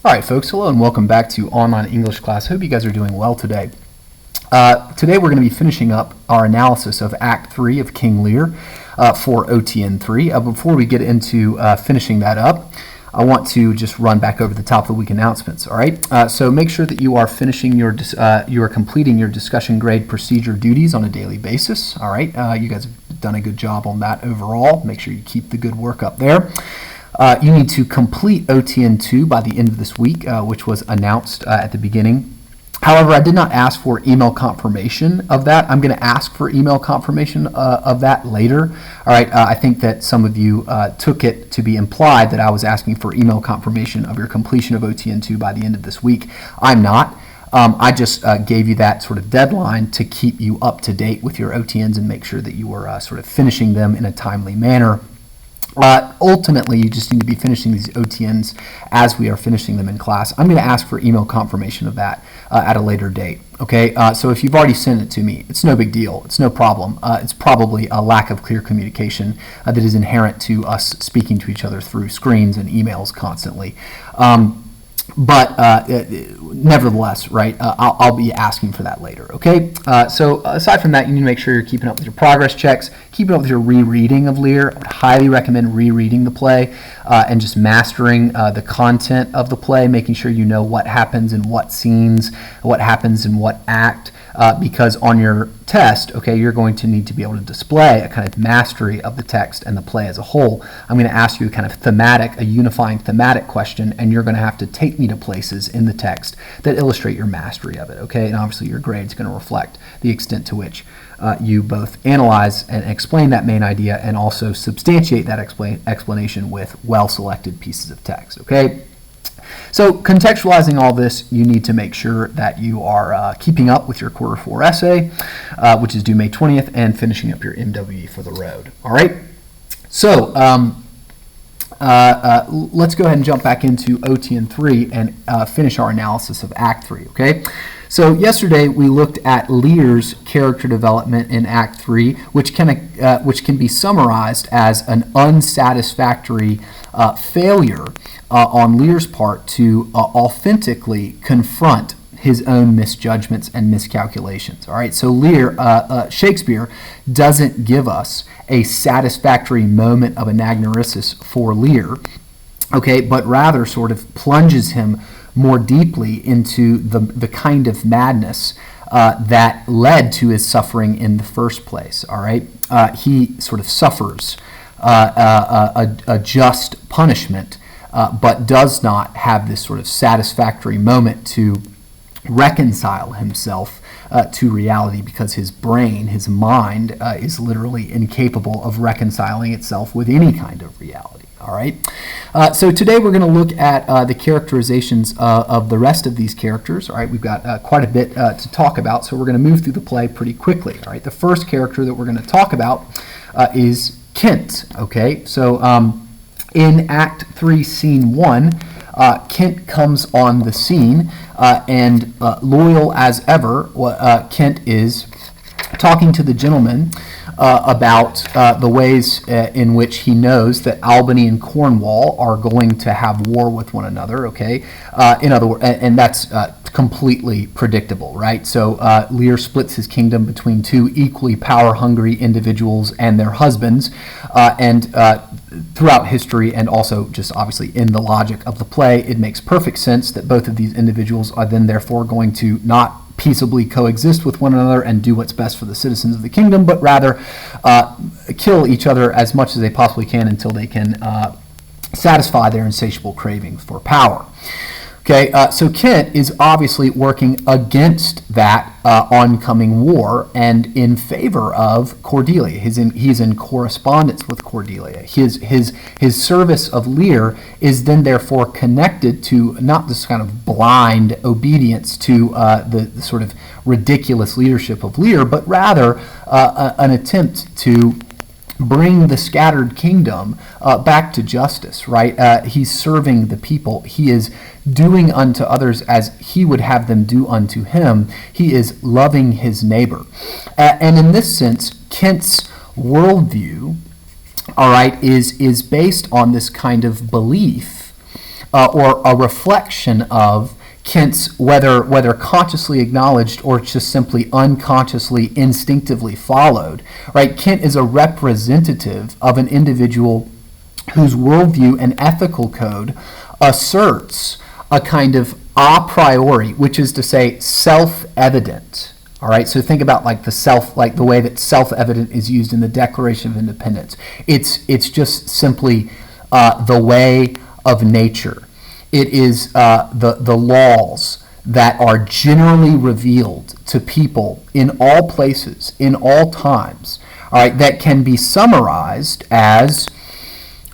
All right, folks, hello and welcome back to Online English Class. Hope you guys are doing well today. Today we're going to be finishing up our analysis of Act 3 of King Lear for OTN 3. Before we get into finishing that up, I want to just run back over the top of the week announcements. All right, so make sure that you are finishing you are completing your discussion grade procedure duties on a daily basis. All right, you guys have done a good job on that overall. Make sure you keep the good work up there. You need to complete OTN 2 by the end of this week, which was announced at the beginning. However, I did not ask for email confirmation of that. I'm going to ask for email confirmation of that later. All right, I think that some of you took it to be implied that I was asking for email confirmation of your completion of OTN 2 by the end of this week. I'm not. I just gave you that sort of deadline to keep you up to date with your OTNs and make sure that you were sort of finishing them in a timely manner. Ultimately, you just need to be finishing these OTNs as we are finishing them in class. I'm going to ask for email confirmation of that at a later date. Okay, so if you've already sent it to me, it's no big deal. It's no problem. It's probably a lack of clear communication that is inherent to us speaking to each other through screens and emails constantly. But nevertheless, right, I'll be asking for that later, okay? So aside from that, you need to make sure you're keeping up with your progress checks, keeping up with your rereading of Lear. I would highly recommend rereading the play and just mastering the content of the play, making sure you know what happens in what scenes, what happens in what act, because on your test, okay, you're going to need to be able to display a kind of mastery of the text and the play as a whole. I'm going to ask you a kind of thematic, a unifying thematic question, and you're going to have to take me to places in the text that illustrate your mastery of it, okay? And obviously your grade is going to reflect the extent to which you both analyze and explain that main idea and also substantiate that explanation with well-selected pieces of text, okay? So contextualizing all this, you need to make sure that you are keeping up with your quarter 4 essay, which is due May 20th, and finishing up your MWE for the road. All right? So let's go ahead and jump back into OTN 3 and finish our analysis of Act 3, okay? So yesterday we looked at Lear's character development in Act 3, which can be summarized as an unsatisfactory failure on Lear's part to authentically confront his own misjudgments and miscalculations. All right, so Shakespeare doesn't give us a satisfactory moment of anagnorisis for Lear, okay, but rather sort of plunges him more deeply into the kind of madness that led to his suffering in the first place. All right, he sort of suffers a just punishment, but does not have this sort of satisfactory moment to reconcile himself to reality, because his brain, his mind, is literally incapable of reconciling itself with any kind of reality. All right. So today we're going to look at the characterizations of the rest of these characters. All right. We've got quite a bit to talk about, so we're going to move through the play pretty quickly. All right. The first character that we're going to talk about is Kent. Okay. So in Act 3, Scene 1, Kent comes on the scene, and loyal as ever, Kent is talking to the gentleman about the ways in which he knows that Albany and Cornwall are going to have war with one another, okay? In other words, and that's completely predictable, right? So Lear splits his kingdom between two equally power-hungry individuals and their husbands, and throughout history, and also just obviously in the logic of the play, it makes perfect sense that both of these individuals are then therefore going to not peaceably coexist with one another and do what's best for the citizens of the kingdom, but rather kill each other as much as they possibly can until they can satisfy their insatiable cravings for power. Okay, so Kent is obviously working against that oncoming war and in favor of Cordelia. He's in correspondence with Cordelia. His service of Lear is then therefore connected to not this kind of blind obedience to the sort of ridiculous leadership of Lear, but rather an attempt to bring the scattered kingdom back to justice, right? He's serving the people. He is doing unto others as he would have them do unto him. He is loving his neighbor. And in this sense, Kent's worldview, all right, is based on this kind of belief or a reflection of Kant's, whether consciously acknowledged or just simply unconsciously, instinctively followed, right? Kant is a representative of an individual whose worldview and ethical code asserts a kind of a priori, which is to say self-evident. All right, so think about like the way that self-evident is used in the Declaration of Independence. It's just simply the way of nature. It is the laws that are generally revealed to people in all places, in all times, all right, that can be summarized as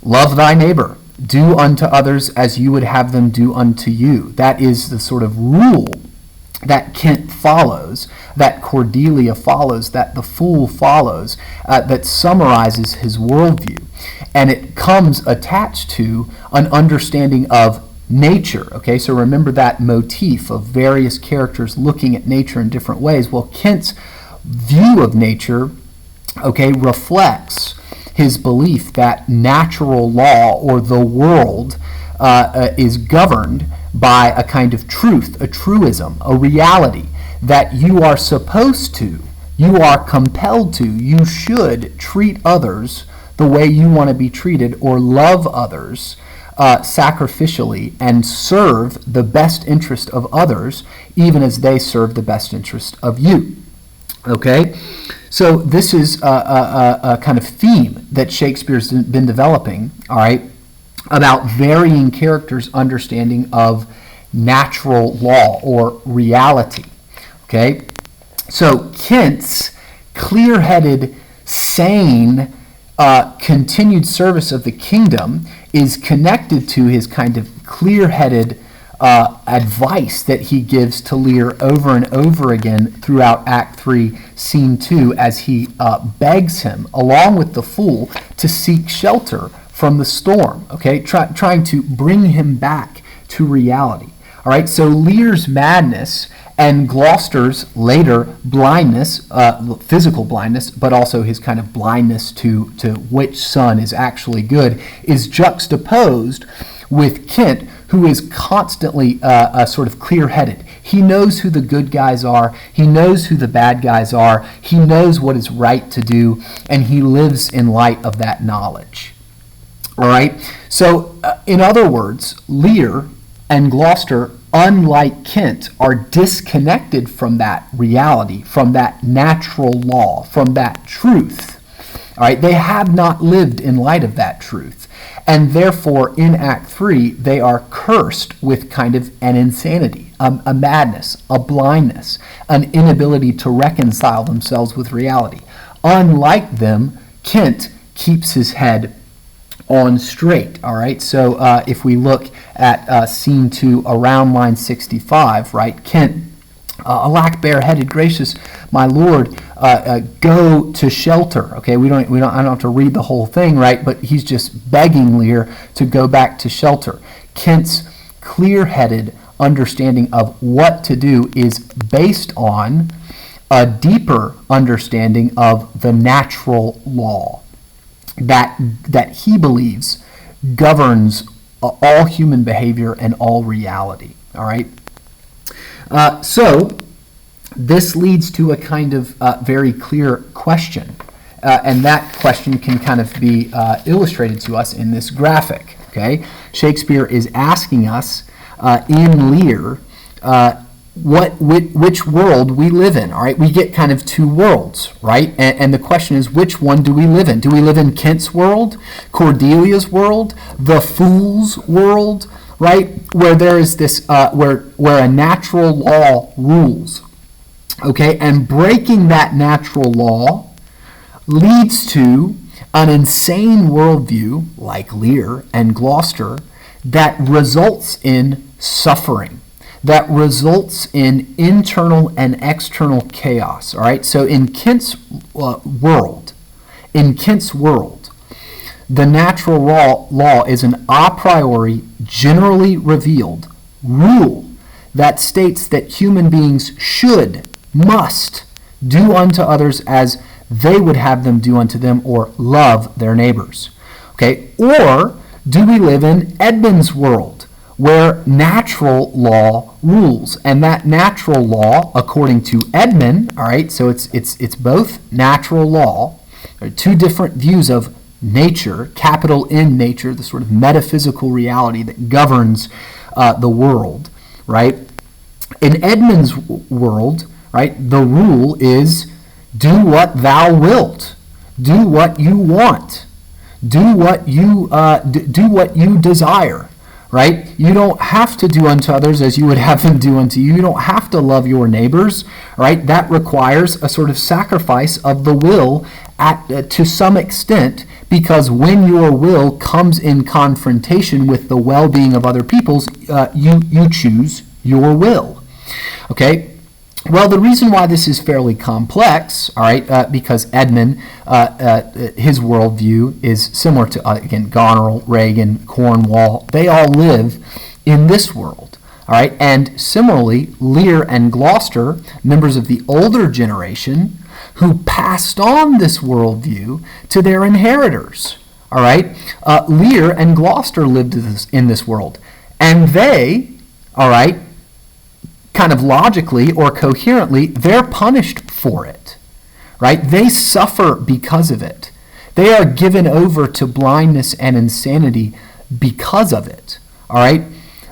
love thy neighbor, do unto others as you would have them do unto you. That is the sort of rule that Kant follows, that Cordelia follows, that the fool follows, that summarizes his worldview. And it comes attached to an understanding of nature. Okay, so remember that motif of various characters looking at nature in different ways. Well, Kant's view of nature, okay, reflects his belief that natural law or the world is governed by a kind of truth, a truism, a reality that you are supposed to, you are compelled to, you should treat others the way you want to be treated or love others sacrificially and serve the best interest of others even as they serve the best interest of you. Okay? So this is a kind of theme that Shakespeare's been developing, all right, about varying characters' understanding of natural law or reality. Okay? So Kant's clear-headed, sane, continued service of the kingdom is connected to his kind of clear-headed advice that he gives to Lear over and over again throughout Act 3, Scene 2, as he begs him, along with the fool, to seek shelter from the storm, okay? Trying to bring him back to reality. All right, so Lear's madness and Gloucester's later blindness, physical blindness, but also his kind of blindness to which son is actually good, is juxtaposed with Kent, who is constantly sort of clear-headed. He knows who the good guys are. He knows who the bad guys are. He knows what is right to do, and he lives in light of that knowledge. All right? So, in other words, Lear and Gloucester, unlike Kent, are disconnected from that reality, from that natural law, from that truth. All right? They have not lived in light of that truth. And therefore, in Act 3, they are cursed with kind of an insanity, a madness, a blindness, an inability to reconcile themselves with reality. Unlike them, Kent keeps his head on straight. All right, so if we look at Scene 2 around line 65, right, Kent, alack, bareheaded, gracious my lord, go to shelter. Okay, I don't have to read the whole thing, right? But he's just begging Lear to go back to shelter. Kent's clear-headed understanding of what to do is based on a deeper understanding of the natural law that he believes governs all human behavior and all reality. All right. So this leads to a kind of very clear question, and that question can kind of be illustrated to us in this graphic. Okay, Shakespeare is asking us in Lear which world we live in. All right, we get kind of two worlds, right? And the question is, which one do we live in? Do we live in Kent's world, Cordelia's world, the fool's world, right? Where there is this, where a natural law rules, okay? And breaking that natural law leads to an insane worldview, like Lear and Gloucester, that results in suffering, that results in internal and external chaos. All right. So in Kent's world, the natural law is an a priori, generally revealed rule that states that human beings must do unto others as they would have them do unto them, or love their neighbors. Okay. Or do we live in Edmund's world, where natural law rules. And that natural law, according to Edmund, all right, so it's both natural law, two different views of nature, capital N nature, the sort of metaphysical reality that governs the world, right? In Edmund's world, right, the rule is do what thou wilt, do what you want, do what you desire, right? You don't have to do unto others as you would have them do unto you. You don't have to love your neighbors, right? That requires a sort of sacrifice of the will to some extent, because when your will comes in confrontation with the well-being of other people's, you choose your will. Okay? Well, the reason why this is fairly complex, all right, because Edmund, his worldview is similar to, again, Goneril, Reagan, Cornwall. They all live in this world, all right? And similarly, Lear and Gloucester, members of the older generation, who passed on this worldview to their inheritors, all right? Lear and Gloucester lived in this world, and they, all right, kind of logically or coherently, they're punished for it, right? They suffer because of it. They are given over to blindness and insanity because of it, all right?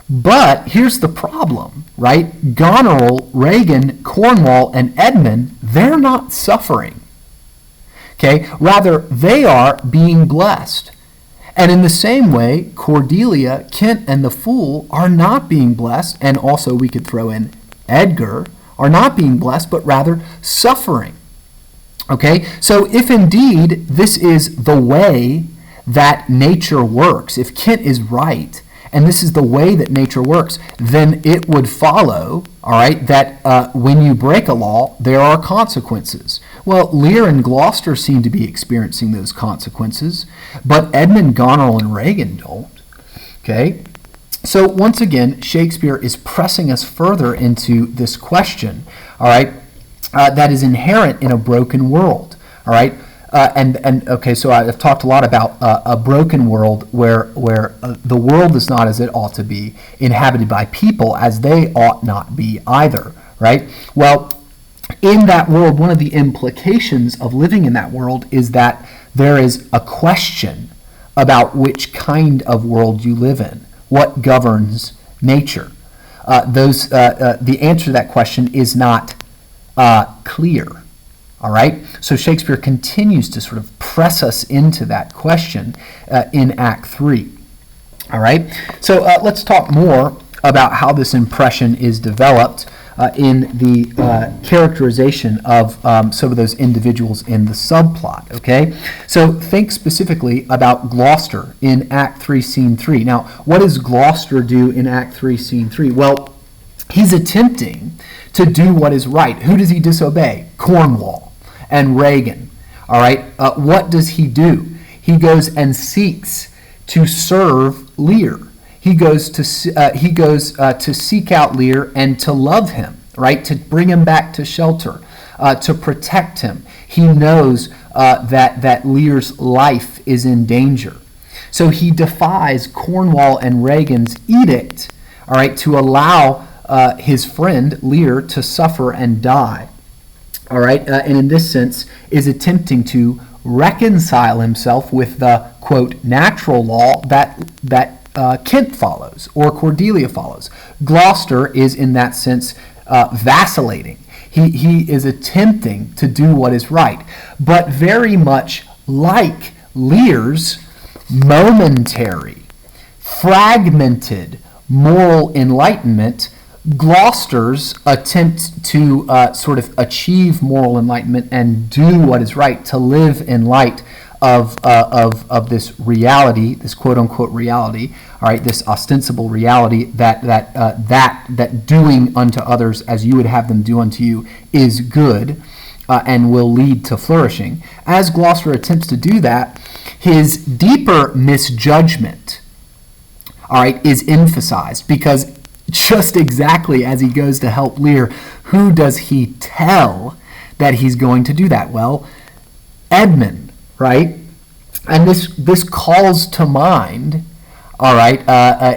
But here's the problem, right? Goneril, Reagan, Cornwall, and Edmund, they're not suffering, okay? Rather, they are being blessed. And in the same way, Cordelia, Kent, and the Fool are not being blessed, and also we could throw in Edgar, are not being blessed, but rather suffering. Okay? So if indeed this is the way that nature works, if Kent is right, and this is the way that nature works, then it would follow, all right, that when you break a law, there are consequences. Well, Lear and Gloucester seem to be experiencing those consequences, but Edmund, Goneril, and Reagan don't. Okay? So once again, Shakespeare is pressing us further into this question, all right, that is inherent in a broken world, all right? And okay, so I've talked a lot about a broken world where the world is not as it ought to be, inhabited by people as they ought not be either, right? Well, in that world, one of the implications of living in that world is that there is a question about which kind of world you live in, what governs nature. The answer to that question is not clear. All right? So Shakespeare continues to sort of press us into that question in Act 3. All right? So let's talk more about how this impression is developed in the characterization of some of those individuals in the subplot, okay? So think specifically about Gloucester in Act 3, Scene 3. Now, what does Gloucester do in Act 3, Scene 3? Well, he's attempting to do what is right. Who does he disobey? Cornwall and Reagan, all right? What does he do? He goes and seeks to serve Lear. He goes to seek out Lear and to love him, right? To bring him back to shelter, to protect him. He knows that Lear's life is in danger. So he defies Cornwall and Reagan's edict, all right, to allow his friend Lear to suffer and die, all right? And in this sense is attempting to reconcile himself with the, quote, natural law that Kent follows or Cordelia follows. Gloucester is in that sense vacillating. He is attempting to do what is right, but very much like Lear's momentary, fragmented moral enlightenment, Gloucester's attempt to sort of achieve moral enlightenment and do what is right, to live in light of this reality, this quote-unquote reality, all right, this ostensible reality that doing unto others as you would have them do unto you is good and will lead to flourishing. As Gloucester attempts to do that, his deeper misjudgment, all right, is emphasized, because just exactly as he goes to help Lear, who does he tell that he's going to do that? Well, Edmund, right? And this calls to mind All right,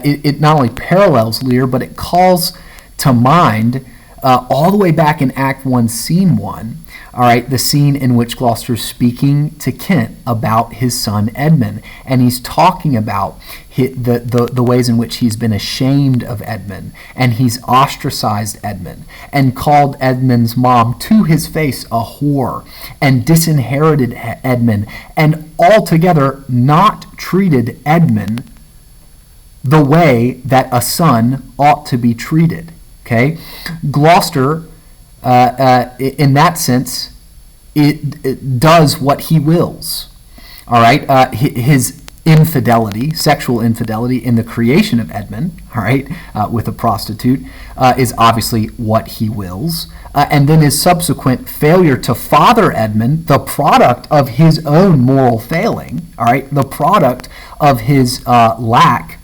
it not only parallels Lear, but it calls to mind all the way back in Act 1, Scene 1, all right, the scene in which Gloucester's speaking to Kent about his son Edmund, and he's talking about the ways in which he's been ashamed of Edmund, and he's ostracized Edmund, and called Edmund's mom to his face a whore, and disinherited Edmund, and altogether not treated Edmund the way that a son ought to be treated. Okay, Gloucester, in that sense, it does what he wills. All right, his infidelity, sexual infidelity in the creation of Edmund, all right, with a prostitute, is obviously what he wills. And then his subsequent failure to father Edmund, the product of his own moral failing, all right, the product of his lack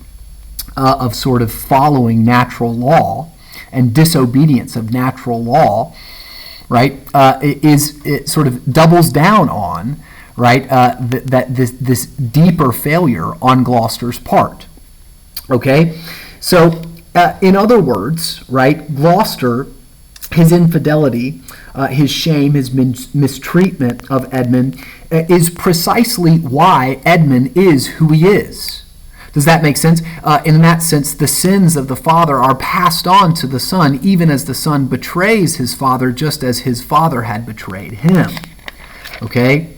of sort of following natural law and disobedience of natural law, right, it sort of doubles down on, right, that this deeper failure on Gloucester's part. Okay, so in other words, right, Gloucester, his infidelity, his shame, his mistreatment of Edmund is precisely why Edmund is who he is. Does that make sense? In that sense, the sins of the father are passed on to the son, even as the son betrays his father, just as his father had betrayed him. Okay?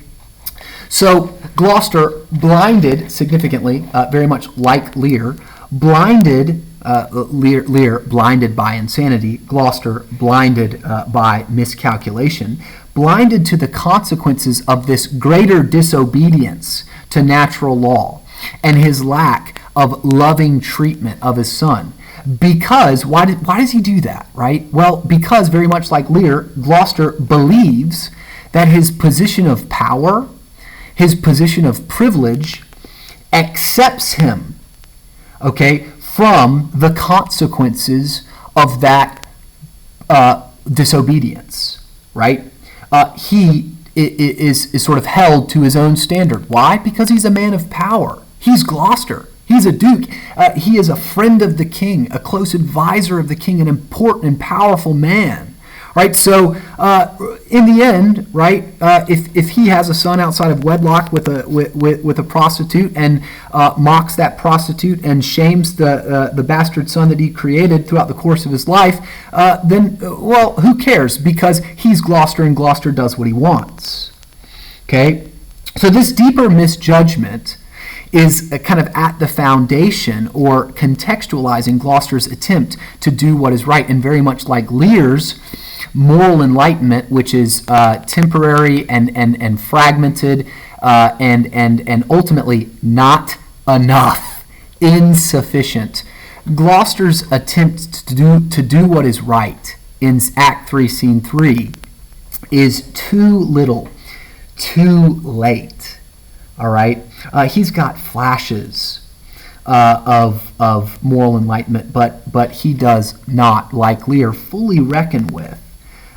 So Gloucester, blinded significantly, very much like Lear, Lear blinded by insanity, Gloucester blinded by miscalculation, blinded to the consequences of this greater disobedience to natural law, and his lack of loving treatment of his son. Because, why does he do that, right? Well, because very much like Lear, Gloucester believes that his position of power, his position of privilege, accepts him, okay, from the consequences of that disobedience, right? He is sort of held to his own standard. Why? Because he's a man of power. He's Gloucester. He's a duke. He is a friend of the king, a close advisor of the king, an important and powerful man. Right? So, in the end, right, if he has a son outside of wedlock with a prostitute and mocks that prostitute and shames the bastard son that he created throughout the course of his life, then, well, who cares? Because he's Gloucester and Gloucester does what he wants. Okay? So this deeper misjudgment is kind of at the foundation or contextualizing Gloucester's attempt to do what is right, and very much like Lear's moral enlightenment, which is temporary and fragmented and ultimately not enough, insufficient. Gloucester's attempt to do what is right in Act 3, Scene 3 is too little, too late. All right? He's got flashes of moral enlightenment, but he does not, like Lear, fully reckon with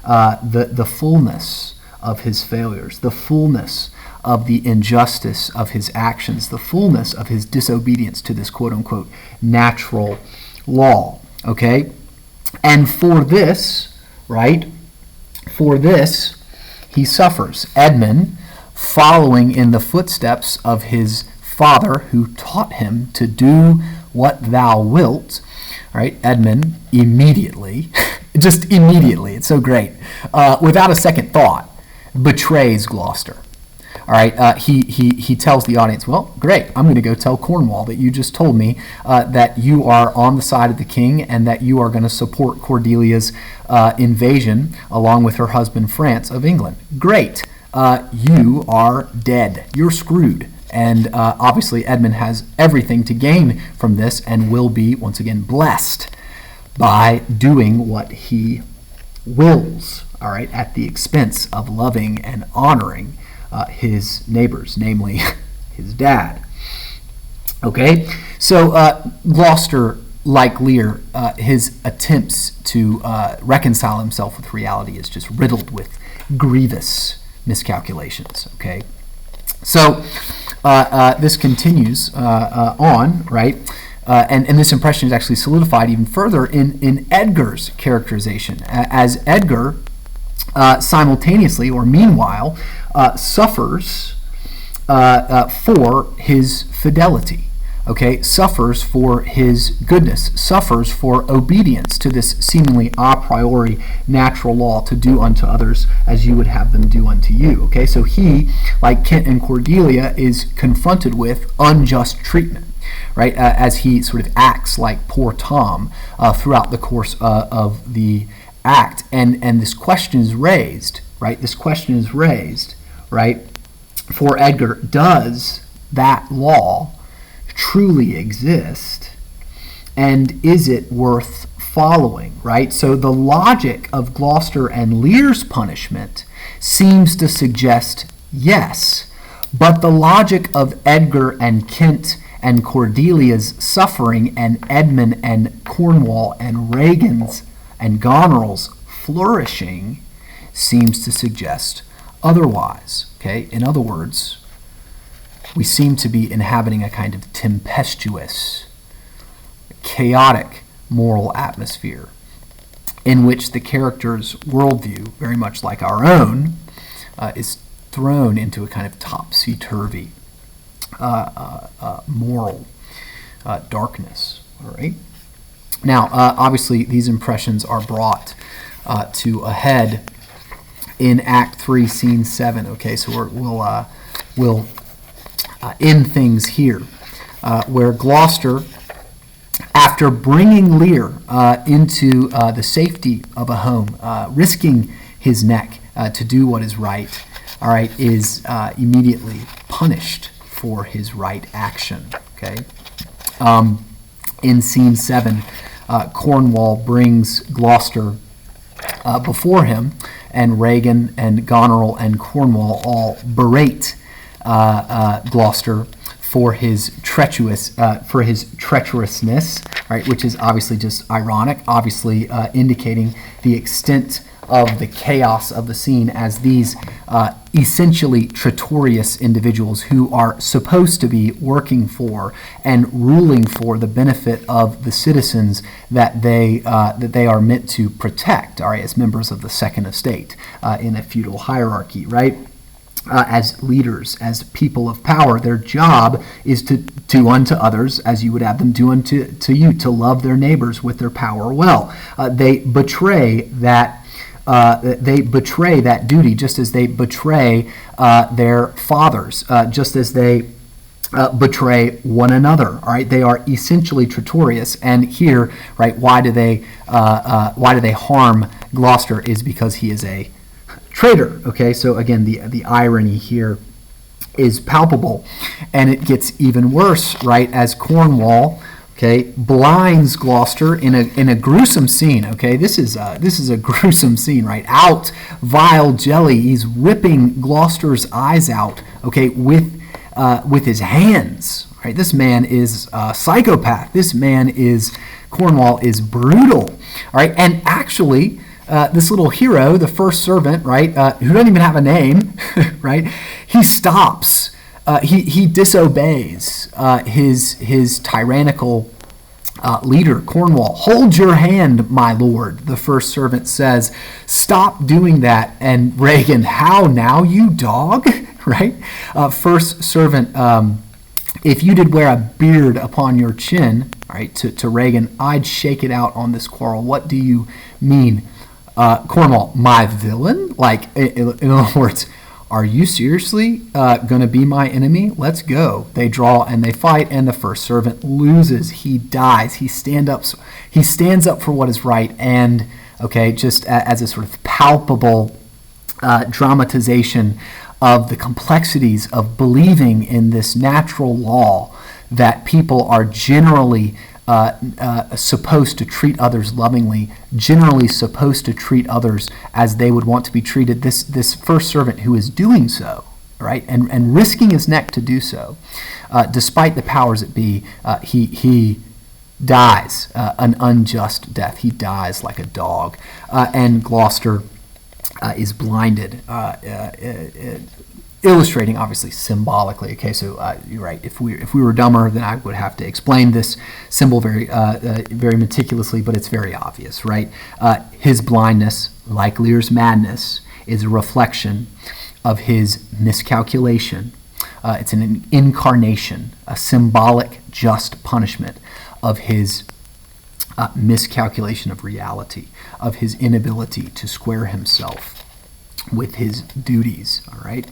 the fullness of his failures, the fullness of the injustice of his actions, the fullness of his disobedience to this quote-unquote natural law. Okay? And for this, right, for this, he suffers. Edmund, following in the footsteps of his father who taught him to do what thou wilt, right? Edmund immediately, just immediately, it's so great, without a second thought, betrays Gloucester. All right, he tells the audience, well, great, I'm going to go tell Cornwall that you just told me that you are on the side of the king and that you are going to support Cordelia's invasion along with her husband France of England. Great. You are dead. You're screwed. And obviously Edmund has everything to gain from this and will be, once again, blessed by doing what he wills, all right, at the expense of loving and honoring his neighbors, namely his dad. Okay? So Gloucester, like Lear, his attempts to reconcile himself with reality is just riddled with grievous miscalculations. Okay, so this continues on, right? And this impression is actually solidified even further in Edgar's characterization, as Edgar simultaneously, or meanwhile, suffers for his fidelity. Okay, suffers for his goodness, suffers for obedience to this seemingly a priori natural law to do unto others as you would have them do unto you. Okay, so he, like Kent and Cordelia, is confronted with unjust treatment, right, as he sort of acts like poor Tom throughout the course of the act. And this question is raised, right? This question is raised, right, for Edgar. Does that law truly exist, and is it worth following, right? So the logic of Gloucester and Lear's punishment seems to suggest yes, but the logic of Edgar and Kent and Cordelia's suffering, and Edmund and Cornwall and Regan's and Goneril's flourishing seems to suggest otherwise. Okay, in other words, we seem to be inhabiting a kind of tempestuous, chaotic moral atmosphere in which the character's worldview, very much like our own, is thrown into a kind of topsy-turvy moral darkness. All right. Now, obviously, these impressions are brought to a head in Act 3, Scene 7. Okay, so we'll end things here, where Gloucester, after bringing Lear into the safety of a home, risking his neck to do what is right, all right, is immediately punished for his right action. Okay. In Scene 7, Cornwall brings Gloucester before him, and Regan and Goneril and Cornwall all berate Gloucester for his treacherousness, right? Which is obviously just ironic, obviously indicating the extent of the chaos of the scene, as these essentially traitorous individuals who are supposed to be working for and ruling for the benefit of the citizens that they are meant to protect, all right, as members of the second estate in a feudal hierarchy, right? As leaders, as people of power, their job is to do unto others as you would have them do unto you, to love their neighbors with their power well. They betray that duty, just as they betray their fathers, just as they betray one another. All right, they are essentially traitorous. And here, right, why do they harm Gloucester? Is because he is a traitor. Okay, so again, the irony here is palpable, and it gets even worse, right, as Cornwall, okay, blinds Gloucester in a gruesome scene. Okay, this is a gruesome scene, right? Out, vile jelly. He's ripping Gloucester's eyes out. Okay, with his hands. Right, this man is a psychopath. Cornwall is brutal. All right, and actually, this little hero, the first servant, right, who doesn't even have a name, right? He stops. He disobeys his tyrannical leader, Cornwall. "Hold your hand, my lord," the first servant says. "Stop doing that." And Regan, "How now, you dog?" Right? First servant, "If you did wear a beard upon your chin," right, to Regan, "I'd shake it out on this quarrel. What do you mean?" Cornwall, "My villain?" Like, in other words, are you seriously going to be my enemy? Let's go. They draw and they fight, and the first servant loses. He dies. He stands up for what is right, and okay, just as a sort of palpable dramatization of the complexities of believing in this natural law that people are generally supposed to treat others lovingly, generally supposed to treat others as they would want to be treated. This first servant who is doing so, right, and risking his neck to do so, despite the powers that be, he dies an unjust death. He dies like a dog, and Gloucester is blinded illustrating, obviously, symbolically. Okay, so you're right. If we were dumber, then I would have to explain this symbol very meticulously, but it's very obvious, right? His blindness, like Lear's madness, is a reflection of his miscalculation. It's an incarnation, a symbolic just punishment of his miscalculation of reality, of his inability to square himself with his duties, all right?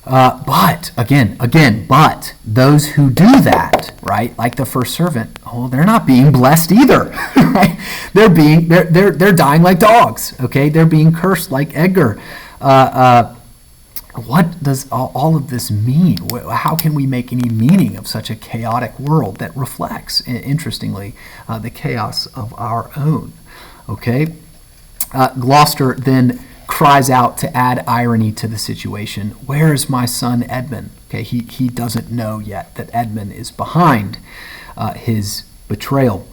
But those who do that, right, like the first servant, they're not being blessed either, right? They're dying like dogs, okay? They're being cursed like Edgar. What does all of this mean? How can we make any meaning of such a chaotic world that reflects, interestingly, the chaos of our own? Okay? Gloucester then cries out to add irony to the situation. Where is my son Edmund? Okay, he doesn't know yet that Edmund is behind his betrayal.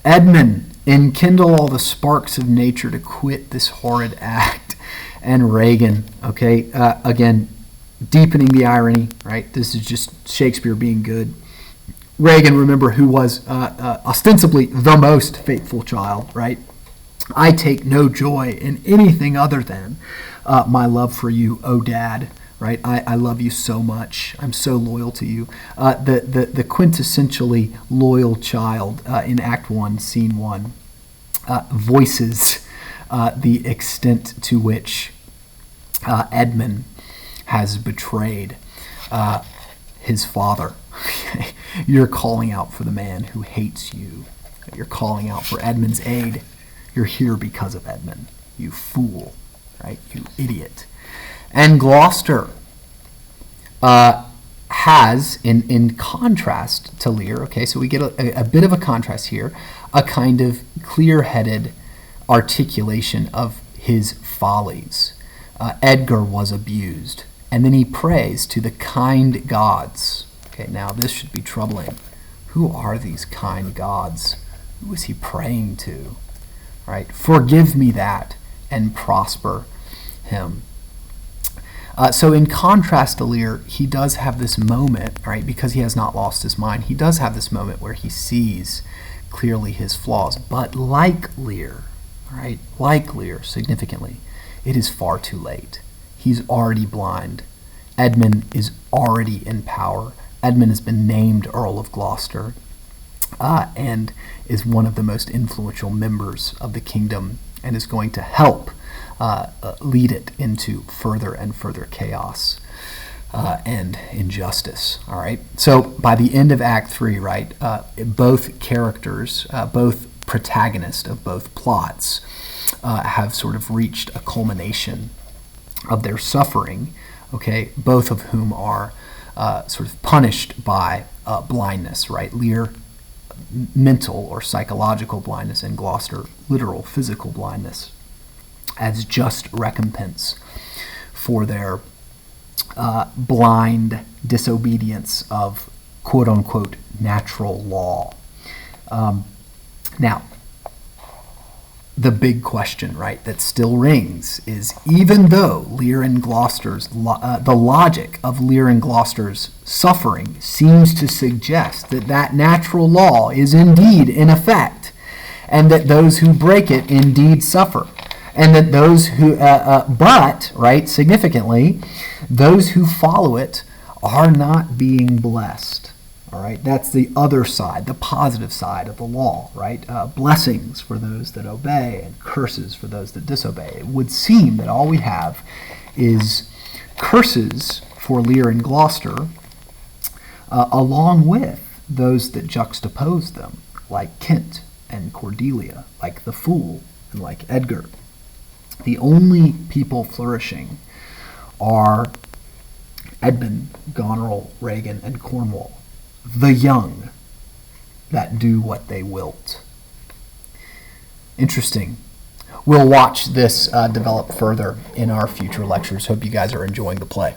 Edmund, enkindle all the sparks of nature to quit this horrid act. And Regan, okay, again, deepening the irony, right? This is just Shakespeare being good. Regan, remember, who was ostensibly the most faithful child, right? I take no joy in anything other than my love for you, oh Dad, right? I love you so much. I'm so loyal to you. The quintessentially loyal child in Act 1, Scene 1, voices the extent to which Edmund has betrayed his father. You're calling out for the man who hates you. You're calling out for Edmund's aid. You're here because of Edmund, you fool, right? You idiot. And Gloucester has, in contrast to Lear, okay, so we get a bit of a contrast here, a kind of clear-headed articulation of his follies. Edgar was abused, and then he prays to the kind gods. Okay, now this should be troubling. Who are these kind gods? Who is he praying to? Right? Forgive me that and prosper him. So in contrast to Lear, he does have this moment, right, because he has not lost his mind, he does have this moment where he sees clearly his flaws. But like Lear, right, like Lear, significantly, it is far too late. He's already blind. Edmund is already in power. Edmund has been named Earl of Gloucester and is one of the most influential members of the kingdom and is going to help lead it into further and further chaos and injustice. All right. So by the end of Act 3, right, both characters, both protagonists of both plots, have sort of reached a culmination of their suffering. Okay, both of whom are sort of punished by blindness. Right, Lear, mental or psychological blindness, and Gloucester, literal physical blindness, as just recompense for their blind disobedience of quote-unquote natural law. Now, the big question, right, that still rings is, even though Lear and Gloucester's, the logic of Lear and Gloucester's suffering seems to suggest that that natural law is indeed in effect, and that those who break it indeed suffer, and that those who, but, right, significantly, those who follow it are not being blessed. All right, that's the other side, the positive side of the law, right? Blessings for those that obey and curses for those that disobey. It would seem that all we have is curses for Lear and Gloucester, along with those that juxtapose them, like Kent and Cordelia, like the fool and like Edgar. The only people flourishing are Edmund, Goneril, Regan, and Cornwall, the young that do what they wilt. Interesting. We'll watch this develop further in our future lectures. Hope you guys are enjoying the play.